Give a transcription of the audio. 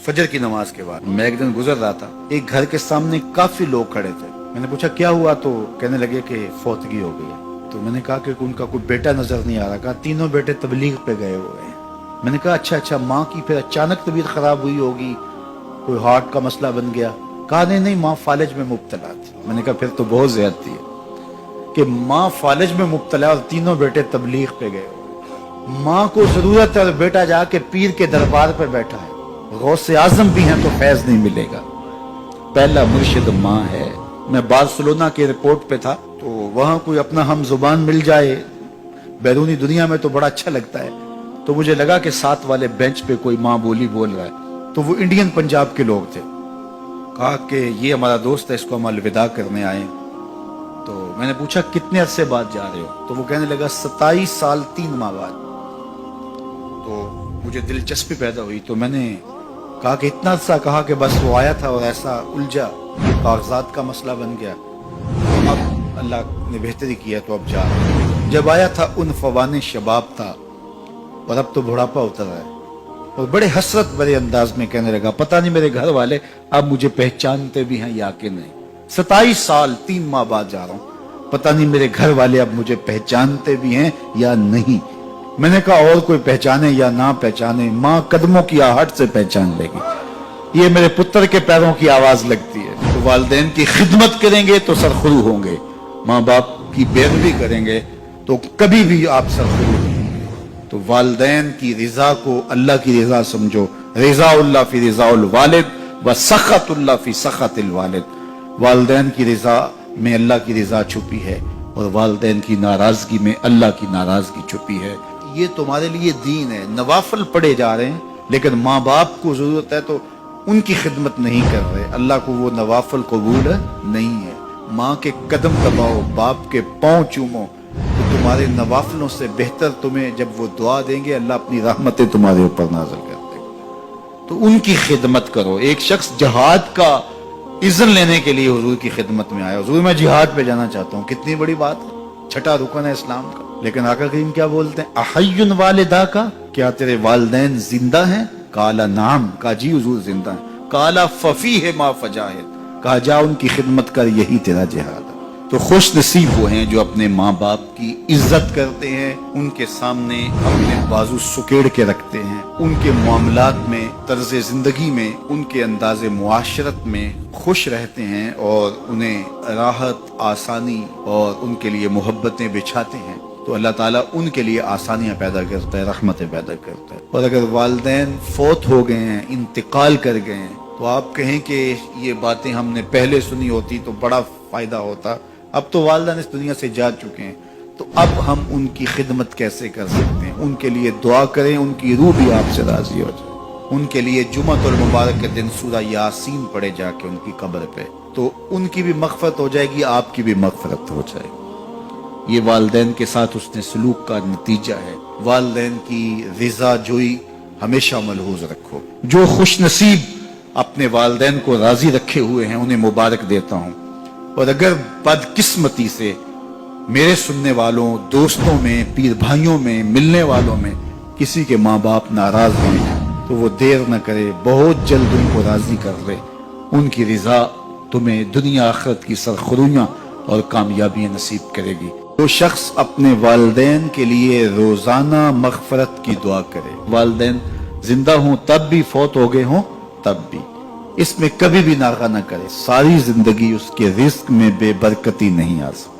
फजर की नमाज के बाद मैं एक दिन गुजर रहा था, एक घर के सामने काफी लोग खड़े थे। मैंने पूछा क्या हुआ, तो कहने लगे कि फौतगी हो गई है। तो मैंने कहा कि उनका कोई बेटा नजर नहीं आ रहा। कहा तीनों बेटे तबलीग पे गए हुए हैं। मैंने कहा अच्छा, माँ की फिर अचानक तबीयत खराब हुई होगी, कोई हार्ट का मसला बन गया। कहा नहीं, माँ फालिज में मुब्तला थी। मैंने कहा फिर तो बहुत ज्यादती है कि माँ फालिज में मुब्तला और तीनों बेटे तबलीग पे गए। माँ को जरूरत है और बेटा जाके पीर के दरबार पर बैठा है। गौसे आजम भी हैं तो फैज नहीं मिलेगा। पहला मुर्शिद माँ है। मैं बार्सिलोना के एयरपोर्ट पे था, तो वहां कोई अपना हम जुबान मिल जाए बैरूनी दुनिया में तो बड़ा अच्छा लगता है। तो मुझे लगा कि साथ वाले बेंच पे कोई माँ बोली बोल रहा है, तो वो इंडियन पंजाब के लोग थे। कहा कि ये हमारा दोस्त है, इसको हम अलविदा करने आए। तो मैंने पूछा कितने अरसे बाद जा रहे हो? तो वो कहने लगा 27 साल 3 माह बाद। तो मुझे दिलचस्पी पैदा हुई, तो मैंने कहा कि इतना अरसा? कहा कि बस वो आया था और ऐसा उलझा, कागजात का मसला बन गया, अब अल्लाह ने बेहतरी किया तो अब जा रहा हूं। जब आया था उन फवाने शबाब था और अब तो बुढ़ापा उतर रहा है। और बड़े हसरत भरे अंदाज में कहने लगा पता नहीं मेरे घर वाले अब मुझे पहचानते भी हैं या कि नहीं। 27 साल 3 माह बाद जा रहा हूं, पता नहीं मेरे घर वाले अब मुझे पहचानते भी हैं या नहीं। मैंने कहा और कोई पहचाने या ना पहचाने, माँ कदमों की आहट से पहचान लेगी। ये मेरे पुत्र के पैरों की आवाज लगती है। तो वालिदैन की खिदमत करेंगे तो सरखुरू होंगे, माँ बाप की बेअदबी करेंगे तो कभी भी आप सरखुरू नहीं होंगे। तो वालिदैन की रिजा को अल्लाह की रिजा समझो। रिजाउल्लाह फी रिजाउल वालिद व सखतुल्लाह फी सखतिल वालिद। वालिदैन की रिजा में अल्लाह की रिजा छुपी है और वालिदैन की नाराजगी में अल्लाह की नाराजगी छुपी है। ये तुम्हारे लिए दीन है। नवाफिल पढ़े जा रहे हैं, लेकिन माँ बाप को जरूरत है तो उनकी खिदमत नहीं कर रहे। अल्लाह को वो नवाफिल कबूल नहीं है। माँ के कदम दबाओ, बाप के पांव चूमो, तो तुम्हारे नवाफिलों से बेहतर तुम्हें जब वो दुआ देंगे, अल्लाह अपनी रहमतें तुम्हारे ऊपर नाज़िल कर देगा। तो उनकी खिदमत करो। एक शख्स जहाद का इज़्न लेने के लिए हुजूर की खिदमत में आया, हुजूर मैं जिहाद पे जाना चाहता हूँ। कितनी बड़ी बात है, छठा रुकन है इस्लाम का। लेकिन आका करीम क्या बोलते हैं, अहय्युन वालिदा का, क्या तेरे वालिदैन जिंदा हैं? काला नाम, कहा जी हुजूर जिंदा है। काला फफी है मा फजाहिद, कहा जा उनकी खिदमत कर, यही तेरा जिहाद है। तो खुश नसीब वो हैं जो अपने माँ बाप की इज्जत करते हैं, उनके सामने अपने बाजू सुकेड़ के रखते हैं, उनके मामलात में, तर्ज जिंदगी में, उनके अंदाज़े मुआशरत में खुश रहते हैं और उन्हें राहत, आसानी और उनके लिए मोहब्बतें बिछाते हैं। तो अल्लाह ताला उनके लिए आसानियां पैदा करता है, रहमतें पैदा करता है। और अगर वालिदैन फौत हो गए हैं, इंतकाल कर गए हैं, तो आप कहें कि ये बातें हमने पहले सुनी होती तो बड़ा फायदा होता। अब तो वालिदैन इस दुनिया से जा चुके हैं, तो अब हम उनकी खिदमत कैसे कर सकते हैं? उनके लिए दुआ करें, उनकी रूह भी आपसे राजी हो जाए। उनके लिए जुमअतुल मुबारक के दिन सूरा यासीन पढ़े जाके उनकी कब्र पे, तो उनकी भी मग़फ़िरत हो जाएगी, आपकी भी मग़फ़िरत हो जाएगी। ये वालिदैन के साथ उसने सलूक का नतीजा है। वालिदैन की रिजा जोई हमेशा मलहूज रखो। जो खुश नसीब अपने वालिदैन को राजी रखे हुए हैं उन्हें मुबारक देता हूँ। और अगर बदकिस्मती से मेरे सुनने वालों, दोस्तों में, पीर भाइयों में, मिलने वालों में किसी के माँ बाप नाराज हैं, तो वो देर न करे, बहुत जल्द उनको राजी कर ले। उनकी रिजा तुम्हें दुनिया आखिरत की सरखुरियां और कामयाबियां नसीब करेगी। तो शख्स अपने वालिदैन के लिए रोजाना मग़फ़िरत की दुआ करे। वालिदैन जिंदा हों तब भी, फौत हो गए हों तब भी, इसमें कभी भी नागा न करे। सारी जिंदगी उसके रिस्क में बेबरकती नहीं आ सकती।